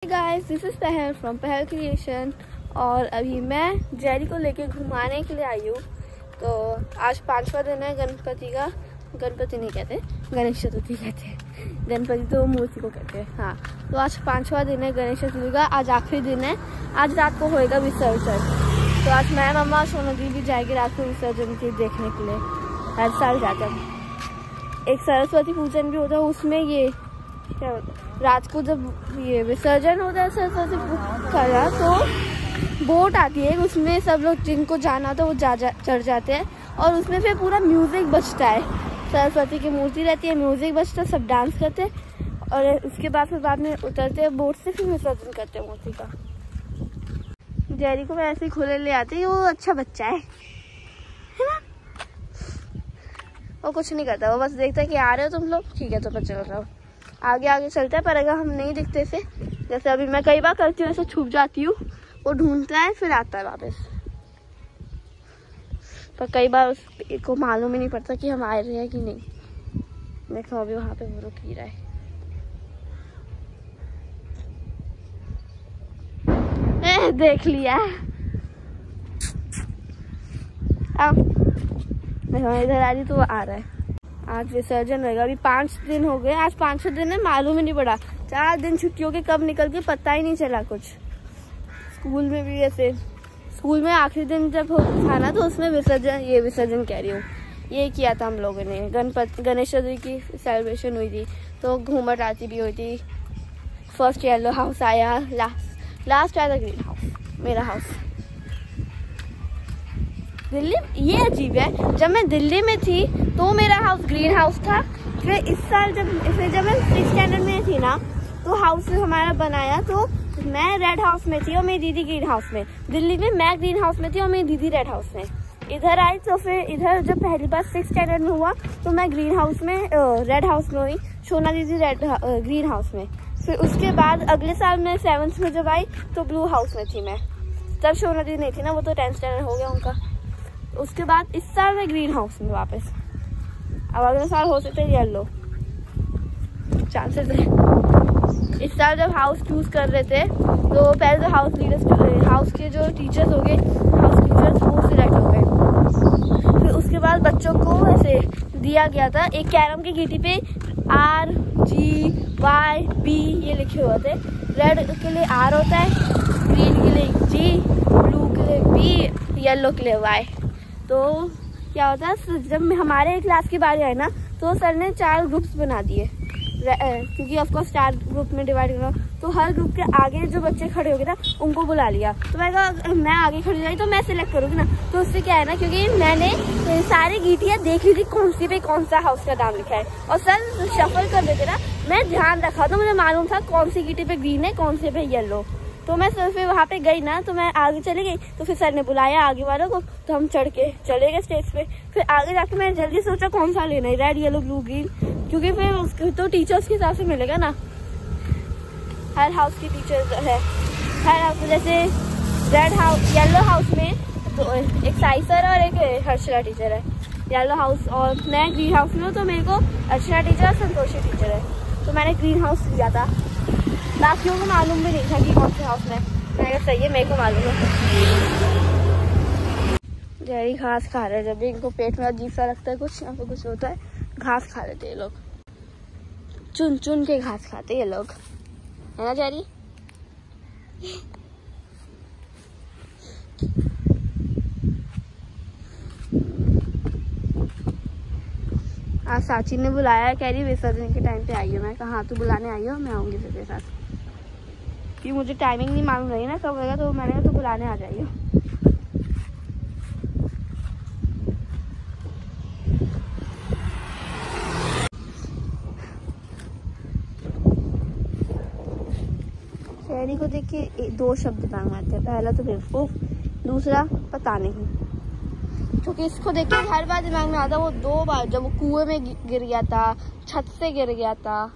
Guys, this is पहल from पहल creation. और अभी मैं जेरी को लेके घुमाने के लिए आई हूँ। तो आज 5वां दिन है गणपति का। गणपति नहीं कहते, गणेश चतुर्थी कहते हैं। गणपति तो मूर्ति को कहते हैं। हाँ, तो आज 5वां दिन है गणेश चतुर्थी का। आज आखिरी दिन है। आज रात को होएगा विसर्जन। तो आज मैं, मम्मा, सोना दी भी जाएगी रात को विसर्जन के देखने के लिए। हर साल जाते हैं। एक सरस्वती पूजन भी होता है, उसमें ये क्या रात को जब ये विसर्जन होता है सरस्वती का, तो बोट आती है, उसमें सब लोग जिनको जाना होता है वो चढ़ जाते हैं। और उसमें फिर पूरा म्यूजिक बजता है। सरस्वती की मूर्ति रहती है, म्यूजिक बजता है, सब डांस करते हैं। और उसके बाद फिर बाद में उतरते हैं बोट से, फिर विसर्जन करते हैं मूर्ति का। जेरी को मैं ऐसे ही खुले ले आती हूँ। वो अच्छा बच्चा है ना। वो कुछ नहीं करता, वो बस देखता है कि आ रहे हो तुम लोग, ठीक है तो बच्चे चल रहा हो। आगे आगे चलता है, पर अगर हम नहीं दिखते से, जैसे अभी मैं कई बार करती हूँ, ऐसे छुप जाती हूँ, वो ढूंढता है फिर आता है वापस। पर कई बार उसको मालूम ही नहीं पड़ता कि हम आ रहे हैं कि नहीं। देखो अभी वहां पे वो रुक ही रहा है। देख लिया। अब देखो इधर आ रही तो वो आ रहा है। आज विसर्जन रहेगा। अभी 5 दिन हो गए। आज 5वां दिन है, मालूम ही नहीं पड़ा। 4 दिन छुट्टियों के कब निकल के पता ही नहीं चला कुछ। स्कूल में भी ऐसे, स्कूल में आखिरी दिन जब था ना, तो उसमें विसर्जन कह रही हूँ, ये किया था हम लोगों ने। गणेश चतुर्थी की सेलिब्रेशन हुई थी, तो घूमट आरती भी हुई थी। फर्स्ट येलो हाउस आया, लास्ट आया था ग्रीन हाउस, मेरा हाउस। दिल्ली ये अजीब है, जब मैं दिल्ली में थी तो मेरा हाउस ग्रीन हाउस था। फिर इस साल जब मैं 6th स्टैंडर्ड में थी ना, तो हाउस हमारा बनाया, तो मैं रेड हाउस में थी और मेरी दीदी ग्रीन हाउस में। दिल्ली में मैं ग्रीन हाउस में थी और मेरी दीदी रेड हाउस में। इधर आई तो फिर इधर जब पहली बार 6th स्टैंडर्ड में हुआ, तो मैं ग्रीन हाउस में, रेड हाउस में हुई, सोना दीदी ग्रीन हाउस में। फिर उसके बाद अगले साल मैं 7th में जब आई तो ब्लू हाउस में थी मैं। तब सोना दीदी नहीं थी ना, वो तो 10th स्टैंडर्ड हो गया उनका। उसके बाद इस साल मैं ग्रीन हाउस में वापस। अब अगले साल हो सकते हैं येलो, चांसेस है। इस साल जब हाउस चूज कर रहे थे, तो पहले तो हाउस के जो टीचर्स हो गए, हाउस टीचर्स वो सिलेक्ट हो गए। फिर उसके बाद बच्चों को ऐसे दिया गया था, एक कैरम की गीटी पे RGYB ये लिखे हुए थे। रेड के लिए R होता है, ग्रीन के लिए G, ब्लू के लिए B, येलो के लिए Y। तो क्या होता है, जब हमारे क्लास की बारी आई ना, तो सर ने 4 ग्रुप्स बना दिए, क्योंकि ऑफकोर्स 4 ग्रुप में डिवाइड करना। तो हर ग्रुप के आगे जो बच्चे खड़े हो गए ना, उनको बुला लिया। तो मैं कहा मैं आगे खड़ी जाई तो मैं सिलेक्ट करूँगी ना। तो उससे क्या है ना, क्योंकि मैंने सारी गीटियाँ देख ली थी कौन सी पे कौन सा हाउस का नाम लिखा है, और सर शफल कर देते ना, मैं ध्यान रखा, तो मुझे मालूम था कौन सी गीटी पे ग्रीन है, कौन से पे येलो। तो मैं फिर वहाँ पे गई ना, तो मैं आगे चली गई। तो फिर सर ने बुलाया आगे वालों को, तो हम चढ़ के चले गए स्टेज पे। फिर आगे जाके मैंने जल्दी सोचा कौन सा लेना है, रेड, येलो, ब्लू, ग्रीन, क्योंकि फिर उसके तो टीचर्स के हिसाब से मिलेगा ना। हर हाउस की टीचर्स है, हर हाउस में। जैसे रेड हाउस, येलो हाउस में तो एक साई सर और एक हर्षला टीचर है येलो हाउस, और मैं ग्रीन हाउस में हूँ, तो मेरे को अर्चना टीचर और संतोषी टीचर है। तो मैंने ग्रीन हाउस लिया था। बाकियों को मालूम भी नहीं था कि कौन से हाउस में। मैंने कहा सही है, मेरे को मालूम है। जेरी घास खा रहे हैं। जब भी इनको पेट में अजीब सा लगता है, कुछ यहाँ पे कुछ होता है, घास खा लेते हैं ये लोग। चुन चुन के घास खाते हैं ये लोग, है ना जेरी? आज साची ने बुलाया, कह रही विसर्जन के टाइम पे आई हो। मैं कहा हाँ तू बुलाने आई हो, मैं आऊँगी तेरे साथ, कि मुझे टाइमिंग नहीं मालूम रही ना कब होगा। तो मैंने कहा तो बुलाने आ जाइए। शेरी को देख के 2 शब्द दिमाग में आते हैं। पहला तो बेवकूफ, दूसरा पता नहीं। क्योंकि इसको देख के हर बार दिमाग में आता, वो 2 बार जब वो कुएं में गिर गया था, छत से गिर गया था।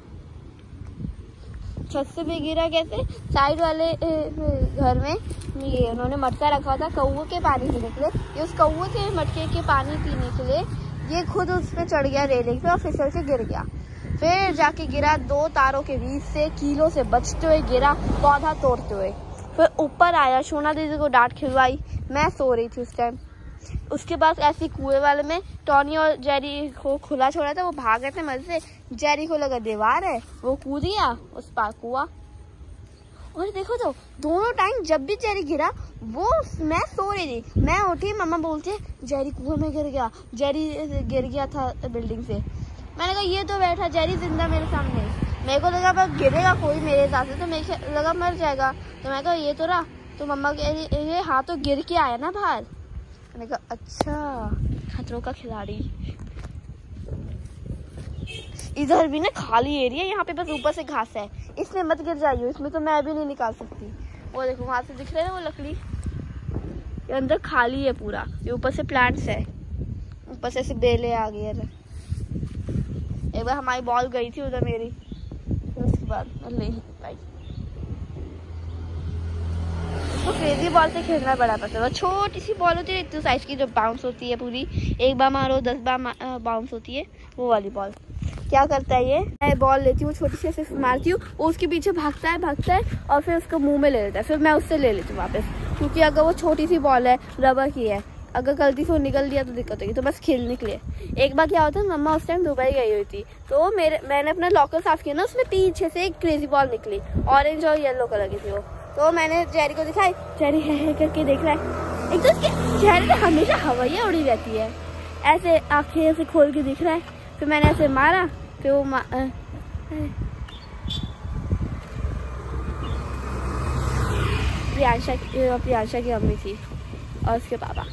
छत से भी गिरा कैसे, साइड वाले घर में ये उन्होंने मटका रखा था कौवे के पानी पीने के लिए। ये उस कौवे के मटके के पानी पीने के लिए ये खुद उस पे चढ़ गया रेलिंग पे और फिसल के गिर गया। फिर जाके गिरा 2 तारों के बीच से, कीलों से बचते हुए गिरा, पौधा तोड़ते हुए। फिर ऊपर आया, सोना दीदी को डांट खिलवाई। मैं सो रही थी उस टाइम। उसके बाद ऐसी कुएं वाले में टॉनी और जेरी को खुला छोड़ा था, वो भाग गए थे मजे से। जेरी को लगा दीवार है, वो कूद गया उस पार कुआं। और देखो तो दोनों टाइम जब भी जेरी गिरा, वो मैं सो रही थी, मैं उठी, मम्मा बोलते जेरी कुएं में गिर गया, जेरी गिर गया था बिल्डिंग से। मैंने कहा ये तो बैठा जेरी जिंदा मेरे सामने। मेरे को लगा बस गिरेगा कोई मेरे हिसाब से, तो मेरे लगा मर जाएगा। तो मैं कहा ये तो रहा। तो मम्मा कह ये हाँ तो गिर के आया ना बाहर। मैंने कहा अच्छा, खतरों का खिलाड़ी। इधर भी ना खाली एरिया, यहाँ पे बस ऊपर से घास है, इसमें मत गिर जाइए, इसमें तो मैं भी नहीं निकाल सकती। वो देखो वहां से दिख रहा है ना वो लकड़ी, ये अंदर खाली है पूरा, ये ऊपर से प्लांट्स है, ऊपर से ऐसे बेले आ गई है। एक बार हमारी बॉल गई थी उधर मेरी, फिर उसके बाद नहीं पाई। उसको क्रेजी बॉल से खेलना बड़ा पसंद है। छोटी सी बॉल होती है इतनी साइज की, जो बाउंस होती है पूरी, एक बार मारो 10 बार बाउंस होती है, वो वाली बॉल। क्या करता है ये, मैं बॉल लेती हूँ छोटी सी ऐसे मारती हूँ, वो उसके पीछे भागता है और फिर उसको मुंह में ले लेता है। फिर मैं उससे ले लेती हूँ वापस, क्योंकि अगर वो छोटी सी बॉल है, रबर की है, अगर गलती से वो निकल दिया तो दिक्कत होगी। तो बस खेलने के लिए। एक बार क्या होता है, मम्मा उस टाइम दुबई गई हुई थी, तो मैंने अपना लॉकर साफ किया ना, उसमें पीछे से एक क्रेजी बॉल निकली, ऑरेंज और येलो कलर की थी वो। तो मैंने जेरी को दिखाई, जेरी है करके देख रहा है। एक तो उसके चेहरे पे हमेशा हवाइयाँ उड़ी रहती है, ऐसे आंखें ऐसे खोल के दिख रहा है। फिर मैंने ऐसे मारा, फिर वो प्रियांशा की अम्मी थी और उसके पापा।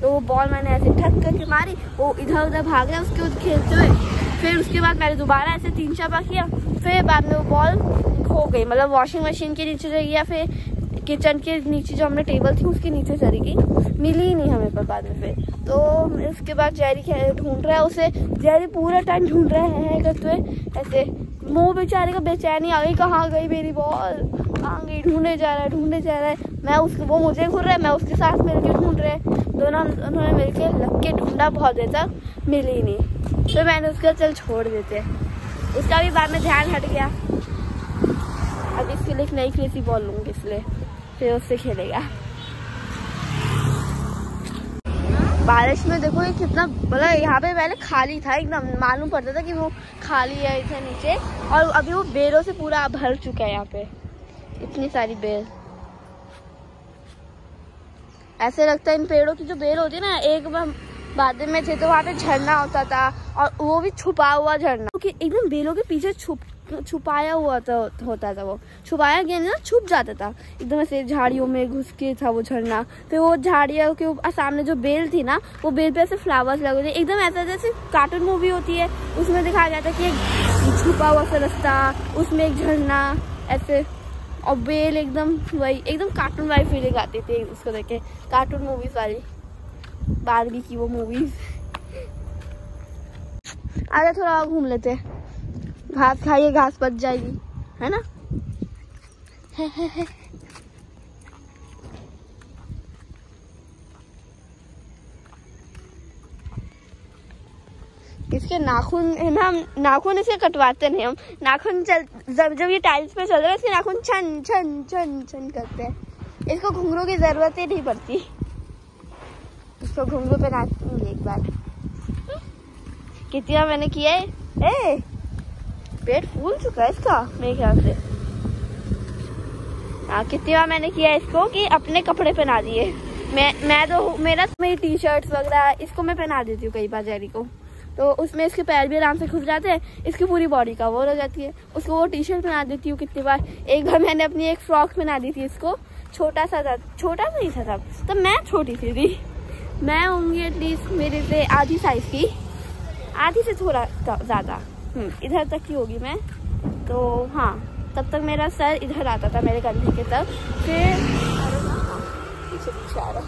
तो वो बॉल मैंने ऐसे ठक करके मारी, वो इधर उधर भाग रहा है उसके खेलते हुए। फिर उसके बाद मैंने दोबारा ऐसे 3-4 बार किया, फिर बाद में वो बॉल खो गई, मतलब वॉशिंग मशीन के नीचे चली गया, फिर किचन के नीचे जो हमने टेबल थी उसके नीचे चली गई, मिली ही नहीं हमें पर बाद में। फिर तो उसके बाद जेरी ढूंढ रहा है उसे, जेरी पूरा टाइम ढूंढ रहा है करते हुए, ऐसे मुंह बेचारे का बेचैनी आ गई, कहाँ गई मेरी बॉल, कहाँ गई, ढूंढे जा रहा है। मैं उसको, वो मुझे घूर रहा है, मैं उसके साथ मिलकर ढूंढ रहे हैं, दोनों उन्होंने मिलकर लग के ढूंढा, बहुत देर तक मिली ही नहीं। तो मैंने उसका चल छोड़ देते, उसका भी बाद में ध्यान हट गया। अब इसके लिए एक नई क्रेजी बॉल लूँगी, इसलिए फिर उससे खेलेगा। बारिश में देखो ये कितना, मतलब यहाँ पे पहले खाली था एकदम, मालूम पड़ता था कि वो खाली है इधर नीचे, और अभी वो बेलों से पूरा भर चुका है। यहाँ पे इतनी सारी बेल, ऐसे लगता है इन पेड़ों की जो बेल होती है ना, एक बाद में थे तो वहाँ पे झरना होता था, और वो भी छुपा हुआ झरना, क्योंकि एकदम बेलों के पीछे छुपाया हुआ होता था, वो छुपाया गया ना, छुप जाता था एकदम ऐसे झाड़ियों में घुस के था वो झरना। फिर वो झाड़ियों के सामने जो बेल थी ना, वो बेल पे ऐसे फ्लावर्स लगे थे, एकदम ऐसा जैसे कार्टून मूवी होती है उसमें दिखाया जाता है कि एक छुपा हुआ सा रास्ता, उसमें एक झरना ऐसे, और बेल एकदम वही, एकदम कार्टून वाली फीलिंग आती थी उसको देख के, कार्टून मूवीज वाली, बारबी की वो मूवीज। आगे थोड़ा और घूम लेते, घास खाइए, घास बच जाएगी, है ना। इसके नाखून है ना, नाखून इसे कटवाते नहीं हम, नाखून जब ये टाइल्स पे चल रहा है, इसके नाखून छन छन छन छन करते हैं। इसको घुंघरू की जरूरत ही नहीं पड़ती, इसको घुंघरू पे नाचूंगी एक बार। कितनी बार मैंने किया है, पेट फूल चुका है इसका मेरे ख्याल से। हाँ, कितनी बार मैंने किया इसको कि अपने कपड़े पहना दिए। मैं तो मेरी टी शर्ट्स वगैरह इसको मैं पहना देती हूँ कई बार जेरी को, तो उसमें इसके पैर भी आराम से खुल जाते हैं, इसकी पूरी बॉडी का वो हो जाती है। उसको वो टी शर्ट पहना देती हूँ कितनी बार। एक बार मैंने अपनी एक फ्रॉक पहना दी थी इसको, छोटा नहीं था तब, तो मैं छोटी सी थी, मैं होंगी एटलीस्ट मेरे से आधी साइज की, आधी से थोड़ा ज़्यादा, इधर तक की होगी मैं। तो हाँ, तब तक मेरा सर इधर आता था मेरे कंधे के तक, फिर पीछे आ रहा।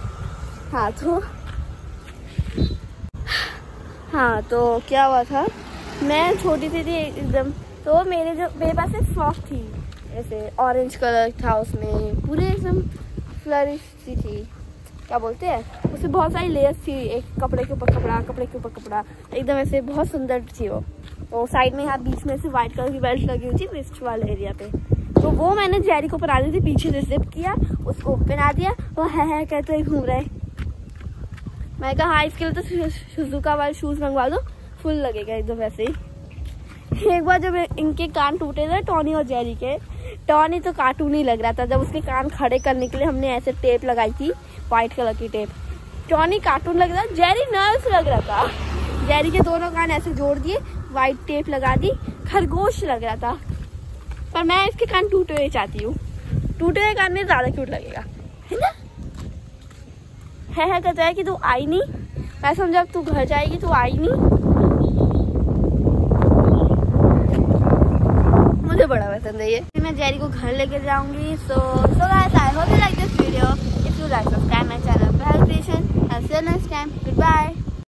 हाँ तो क्या हुआ था, मैं छोटी सी थी एकदम, तो मेरे पास एक फ्रॉक थी ऐसे ऑरेंज कलर था, उसमें पूरे एकदम फ्लरिश सी थी, क्या बोलते हैं, उसमें बहुत सारी लेयर्स थी, एक कपड़े के ऊपर कपड़ा, कपड़े के ऊपर कपड़ा, एकदम ऐसे बहुत सुंदर थी वो। और साइड में यहाँ बीच में से व्हाइट कलर की बेल्ट लगी हुई थी रिस्ट वाले एरिया पे। तो वो मैंने जेरी को पहना दी थी, पीछे से जिप किया, उसको पहना दिया, वो है कहते ही घूम रहे। मैं कहा हाँ इसके लिए तो सुजुका वाले शूज मंगवा दो, फुल लगेगा एकदम वैसे ही। एक बार जब इनके कान टूटे थे टॉनी और जेरी के, टॉनी तो कार्टून ही लग रहा था। जब उसके कान खड़े करने के लिए हमने ऐसे टेप लगाई थी, व्हाइट कलर की टेप, टॉनी कार्टून लग रहा था, जेरी नर्स लग रहा था। जेरी के दोनों कान ऐसे जोड़ दिए, व्हाइट टेप लगा दी, खरगोश लग रहा था। पर मैं इसके कान टूटे हुए चाहती हूँ, टूटे हुए कान में ज्यादा क्यूट लगेगा, है ना। है कहता है कि तू आई नहीं, मैं समझा अब तू घर जाएगी, तू आई नहीं। मुझे बड़ा पसंद है ये। मैं जेरी को घर लेके जाऊंगी। So guys, I hope you like this video. If you like, subscribe my channel Behel Creation। I'll see you next time. Goodbye.